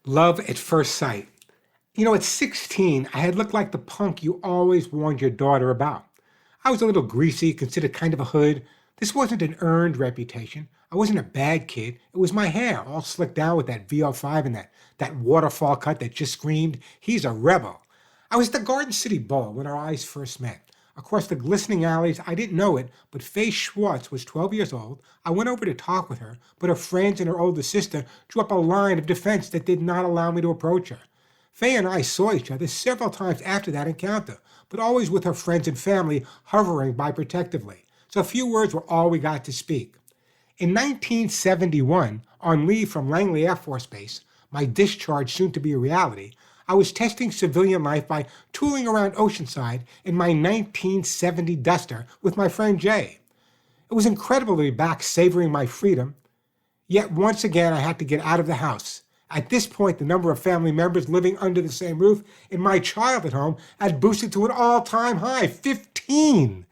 Love at first sight. At 16, I had looked like the punk you always warned your daughter about. I was a little greasy, considered kind of a hood. This wasn't an earned reputation. I wasn't a bad kid. It was my hair, all slicked down with that VO5 and that waterfall cut that just screamed, he's a rebel. I was at the Garden City Bowl when our eyes first met. Across the glistening alleys, I didn't know it, but Faye Schwartz was 12 years old. I went over to talk with her, but her friends and her older sister drew up a line of defense that did not allow me to approach her. Faye and I saw each other several times after that encounter, but always with her friends and family hovering by protectively. So a few words were all we got to speak. In 1971, on leave from Langley Air Force Base, my discharge soon to be a reality, I was testing civilian life by tooling around Oceanside in my 1970 Duster with my friend Jay. It was incredible to be back savoring my freedom, yet once again I had to get out of the house. At this point, the number of family members living under the same roof in my childhood home had boosted to an all-time high, 15.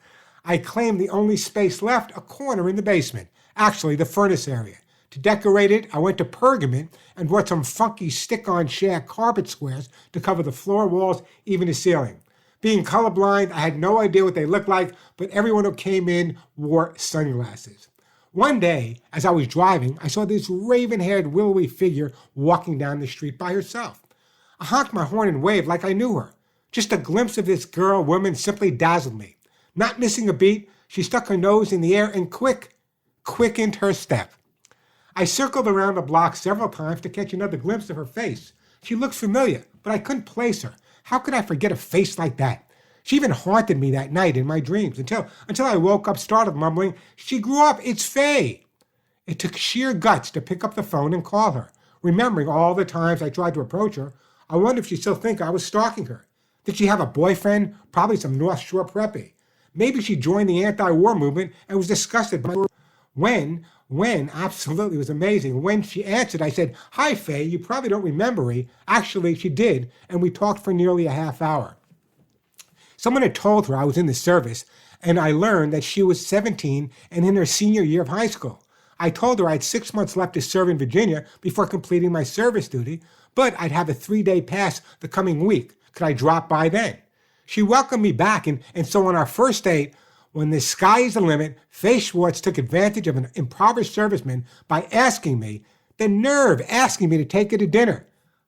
I claimed the only space left, a corner in the basement, actually the furnace area. To decorate it, I went to Pergament and bought some funky stick-on shag carpet squares to cover the floor, walls, even the ceiling. Being colorblind, I had no idea what they looked like, but everyone who came in wore sunglasses. One day, as I was driving, I saw this raven-haired, willowy figure walking down the street by herself. I honked my horn and waved like I knew her. Just a glimpse of this woman simply dazzled me. Not missing a beat, she stuck her nose in the air and quickened her step. I circled around the block several times to catch another glimpse of her face. She looked familiar, but I couldn't place her. How could I forget a face like that? She even haunted me that night in my dreams until I woke up, startled, mumbling, "She grew up, it's Faye." It took sheer guts to pick up the phone and call her. Remembering all the times I tried to approach her, I wondered if she still think I was stalking her. Did she have a boyfriend? Probably some North Shore preppy. Maybe she joined the anti-war movement and was disgusted by absolutely, it was amazing. When she answered, I said, "Hi, Faye, you probably don't remember me." Actually, she did, and we talked for nearly a half hour. Someone had told her I was in the service, and I learned that she was 17 and in her senior year of high school. I told her I had 6 months left to serve in Virginia before completing my service duty, but I'd have a 3-day pass the coming week. Could I drop by then? She welcomed me back, and so on our first date, when the sky is the limit, Faye Schwartz took advantage of an impoverished serviceman by asking me, the nerve, asking me to take her to dinner.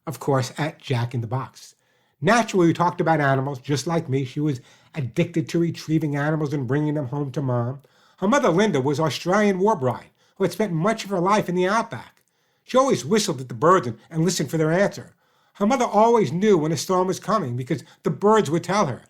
Of course, at Jack in the Box. Naturally, we talked about animals. Just like me, she was addicted to retrieving animals and bringing them home to Mom. Her mother, Linda, was an Australian war bride who had spent much of her life in the outback. She always whistled at the birds and listened for their answer. Her mother always knew when a storm was coming because the birds would tell her.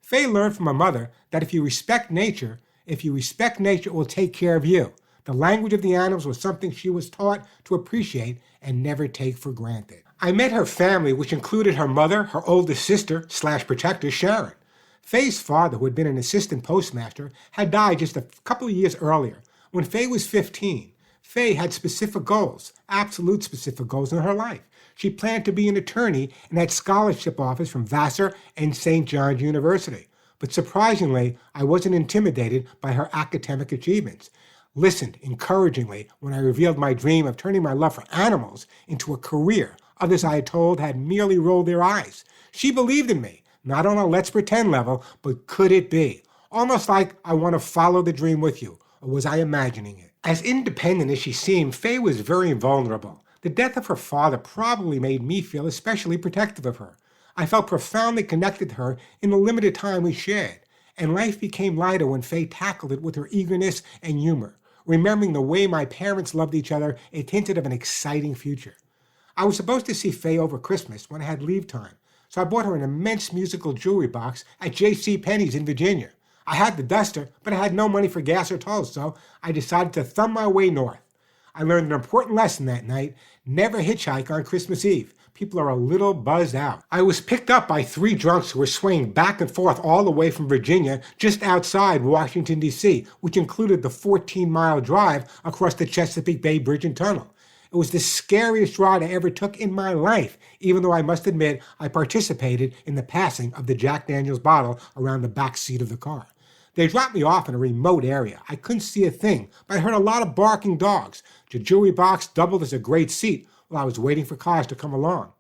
Faye learned from her mother that if you respect nature, it will take care of you. The language of the animals was something she was taught to appreciate and never take for granted. I met her family, which included her mother, her oldest sister / protector, Sharon. Faye's father, who had been an assistant postmaster, had died just a couple of years earlier. When Faye was 15, Faye had specific goals, absolute specific goals in her life. She planned to be an attorney and had scholarship offers from Vassar and St. John's University. But surprisingly, I wasn't intimidated by her academic achievements. Listened encouragingly when I revealed my dream of turning my love for animals into a career. Others I had told had merely rolled their eyes. She believed in me, not on a let's pretend level, but could it be? Almost like I want to follow the dream with you, or was I imagining it? As independent as she seemed, Faye was very vulnerable. The death of her father probably made me feel especially protective of her. I felt profoundly connected to her in the limited time we shared, and life became lighter when Faye tackled it with her eagerness and humor. Remembering the way my parents loved each other, it hinted of an exciting future. I was supposed to see Faye over Christmas when I had leave time, so I bought her an immense musical jewelry box at J.C. Penney's in Virginia. I had the duster, but I had no money for gas or tolls, so I decided to thumb my way north. I learned an important lesson that night: never hitchhike on Christmas Eve. People are a little buzzed out. I was picked up by 3 drunks who were swaying back and forth all the way from Virginia just outside Washington, D.C., which included the 14-mile drive across the Chesapeake Bay Bridge and Tunnel. It was the scariest ride I ever took in my life, even though I must admit I participated in the passing of the Jack Daniels bottle around the back seat of the car. They dropped me off in a remote area. I couldn't see a thing, but I heard a lot of barking dogs. The jewelry box doubled as a great seat, while I was waiting for cars to come along.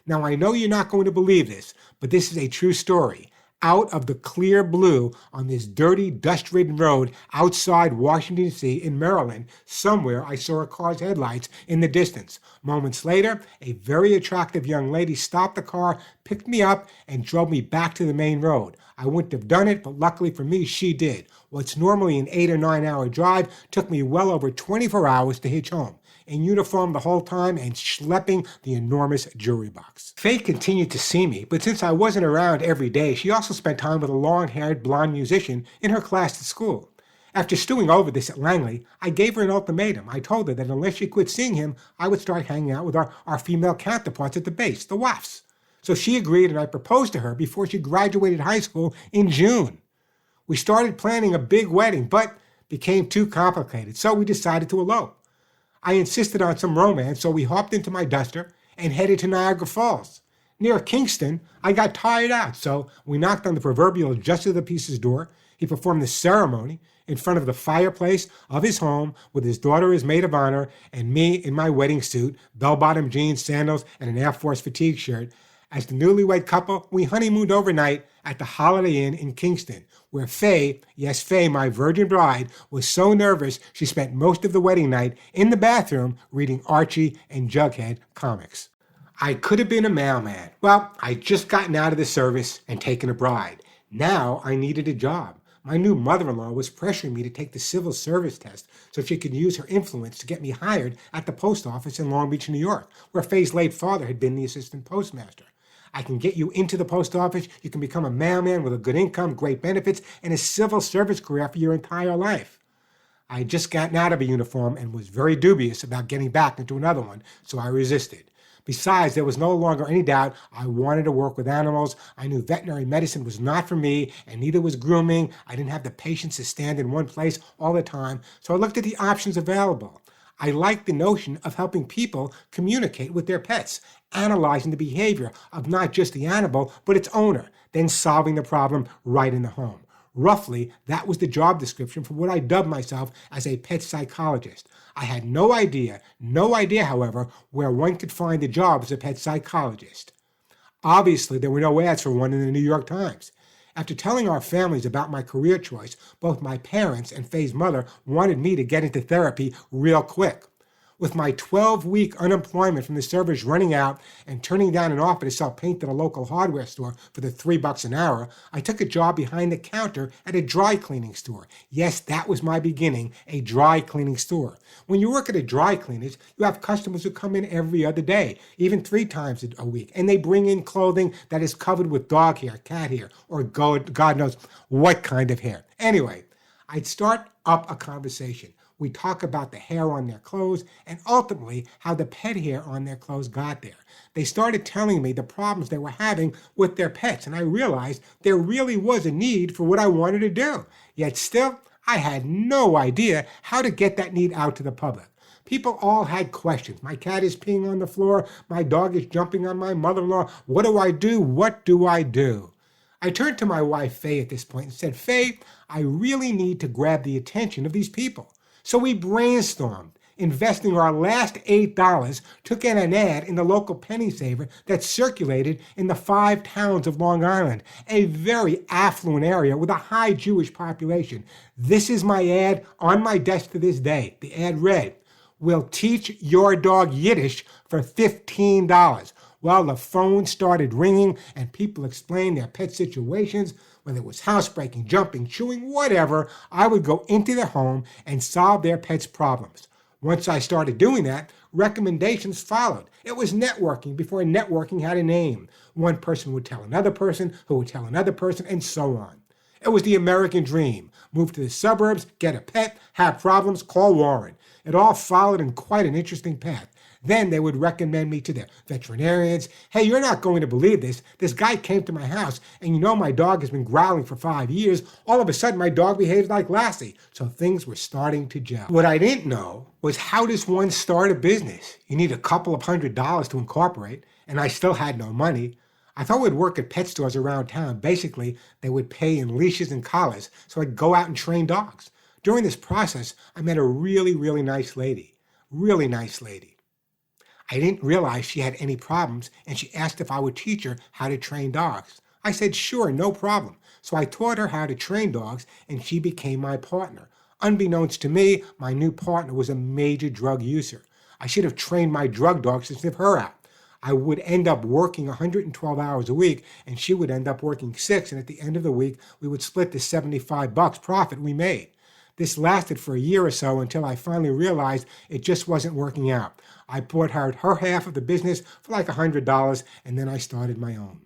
Now, I know you're not going to believe this, but this is a true story. Out of the clear blue on this dirty, dust-ridden road outside Washington, D.C. in Maryland, somewhere I saw a car's headlights in the distance. Moments later, a very attractive young lady stopped the car, picked me up, and drove me back to the main road. I wouldn't have done it, but luckily for me, she did. What's normally an 8 or 9 hour drive took me well over 24 hours to hitch home. In uniform the whole time and schlepping the enormous jewelry box. Faye continued to see me, but since I wasn't around every day, she also spent time with a long-haired blonde musician in her class at school. After stewing over this at Langley, I gave her an ultimatum. I told her that unless she quit seeing him, I would start hanging out with our female counterparts at the base, the WAFs. So she agreed, and I proposed to her before she graduated high school in June. We started planning a big wedding, but became too complicated, so we decided to elope. I insisted on some romance, so we hopped into my duster and headed to Niagara Falls. Near Kingston, I got tired out, so we knocked on the proverbial justice of the peace's door. He performed the ceremony in front of the fireplace of his home with his daughter as maid of honor and me in my wedding suit, bell-bottom jeans, sandals, and an Air Force fatigue shirt. As the newlywed couple, we honeymooned overnight at the Holiday Inn in Kingston, where Faye, yes, Faye, my virgin bride, was so nervous she spent most of the wedding night in the bathroom reading Archie and Jughead comics. I could have been a mailman. Well, I'd just gotten out of the service and taken a bride. Now I needed a job. My new mother-in-law was pressuring me to take the civil service test so she could use her influence to get me hired at the post office in Long Beach, New York, where Faye's late father had been the assistant postmaster. I can get you into the post office, you can become a mailman with a good income, great benefits, and a civil service career for your entire life. I had just gotten out of a uniform and was very dubious about getting back into another one, so I resisted. Besides, there was no longer any doubt I wanted to work with animals. I knew veterinary medicine was not for me, and neither was grooming. I didn't have the patience to stand in one place all the time, so I looked at the options available. I liked the notion of helping people communicate with their pets, analyzing the behavior of not just the animal, but its owner, then solving the problem right in the home. Roughly, that was the job description for what I dubbed myself as a pet psychologist. I had no idea, however, where one could find a job as a pet psychologist. Obviously, there were no ads for one in the New York Times. After telling our families about my career choice, both my parents and Faye's mother wanted me to get into therapy real quick. With my 12-week unemployment from the service running out and turning down an offer to sell paint at a local hardware store for the $3 an hour, I took a job behind the counter at a dry cleaning store. Yes, that was my beginning, a dry cleaning store. When you work at a dry cleaners, you have customers who come in every other day, even 3 times a week, and they bring in clothing that is covered with dog hair, cat hair, or God knows what kind of hair. Anyway, I'd start up a conversation. We talk about the hair on their clothes and ultimately how the pet hair on their clothes got there. They started telling me the problems they were having with their pets, and I realized there really was a need for what I wanted to do. Yet still, I had no idea how to get that need out to the public. People all had questions. My cat is peeing on the floor. My dog is jumping on my mother-in-law. What do I do? What do I do? I turned to my wife, Faye, at this point and said, Faye, I really need to grab the attention of these people. So we brainstormed, investing our last $8, took in an ad in the local penny saver that circulated in the 5 towns of Long Island, a very affluent area with a high Jewish population. This is my ad on my desk to this day. The ad read, "We'll teach your dog Yiddish for $15. Well, the phone started ringing and people explained their pet situations. Whether it was housebreaking, jumping, chewing, whatever, I would go into their home and solve their pets' problems. Once I started doing that, recommendations followed. It was networking before networking had a name. One person would tell another person, who would tell another person, and so on. It was the American dream. Move to the suburbs, get a pet, have problems, call Warren. It all followed in quite an interesting path. Then they would recommend me to their veterinarians. Hey, you're not going to believe this. This guy came to my house, and you know my dog has been growling for 5 years. All of a sudden, my dog behaves like Lassie. So things were starting to gel. What I didn't know was how does one start a business? You need a couple of $100s to incorporate, and I still had no money. I thought we'd work at pet stores around town. Basically, they would pay in leashes and collars, so I'd go out and train dogs. During this process, I met a really nice lady. Really nice lady. I didn't realize she had any problems, and she asked if I would teach her how to train dogs. I said, sure, no problem. So I taught her how to train dogs, and she became my partner. Unbeknownst to me, my new partner was a major drug user. I should have trained my drug dogs to sniff her out. I would end up working 112 hours a week, and she would end up working 6, and at the end of the week, we would split the $75 profit we made. This lasted for a year or so until I finally realized it just wasn't working out. I bought her half of the business for like $100, and then I started my own.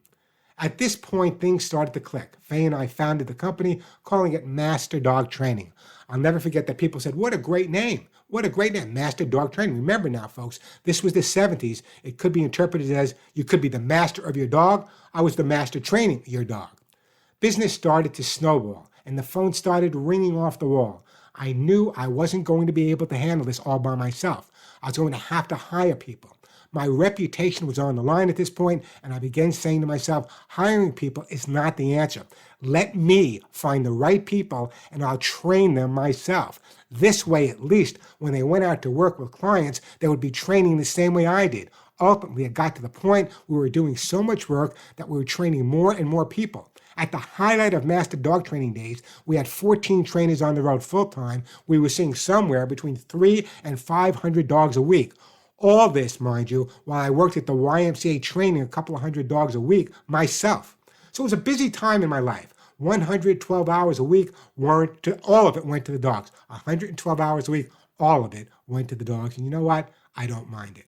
At this point, things started to click. Faye and I founded the company, calling it Master Dog Training. I'll never forget that people said, what a great name. What a great name, Master Dog Training. Remember now, folks, this was the 70s. It could be interpreted as you could be the master of your dog. I was the master training your dog. Business started to snowball, and the phone started ringing off the wall. I knew I wasn't going to be able to handle this all by myself. I was going to have to hire people. My reputation was on the line at this point, and I began saying to myself, hiring people is not the answer. Let me find the right people, and I'll train them myself. This way, at least, when they went out to work with clients, they would be training the same way I did. Ultimately, it got to the point we were doing so much work that we were training more and more people. At the highlight of Master Dog Training days, we had 14 trainers on the road full-time. We were seeing somewhere between 300 and 500 dogs a week. All this, mind you, while I worked at the YMCA training a couple of hundred dogs a week myself. So it was a busy time in my life. 112 hours a week, all of it went to the dogs. 112 hours a week, all of it went to the dogs. And you know what? I don't mind it.